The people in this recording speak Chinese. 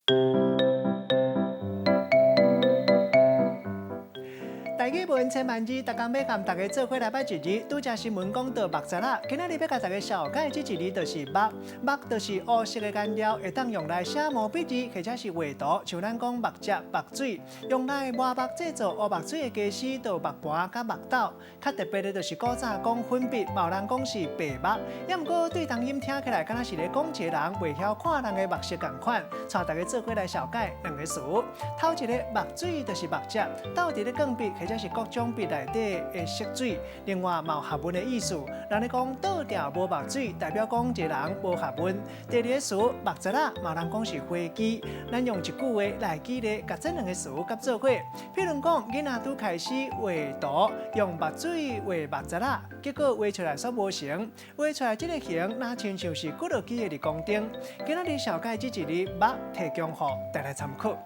大语文千万字，大家要和大家做伙来摆一字。拄则新闻讲到目簪啦，今仔日要甲大家小解这一字就是墨。墨就是黑色的颜料，会当用来写毛笔字，或者是画图，像咱讲墨汁、墨水。用来磨墨制作黑墨水的家私，都有墨盘甲墨斗。较特别的就是古早讲粉笔，嘛有人讲是白墨。也毋过对当音听起来，敢若是咧讲一个人袂晓看人的墨色共款。带大家做伙来小解两个词。头一个墨水就是墨汁，倒伫咧钢笔或者是各种笔内底的色水。另外，嘛有学问的意思。人咧讲倒掉无墨水，代表讲一个人无学问。第二个词墨汁啦，嘛有人讲是花枝。咱用一句话来举例，甲这两个词夹做伙。譬如讲，囡仔拄开始画图，用墨水画墨汁啦，结果画出来煞无成，画出来这个形，那亲像是骨落机的立功顶。今仔日小解这一字墨，提供予大家参考。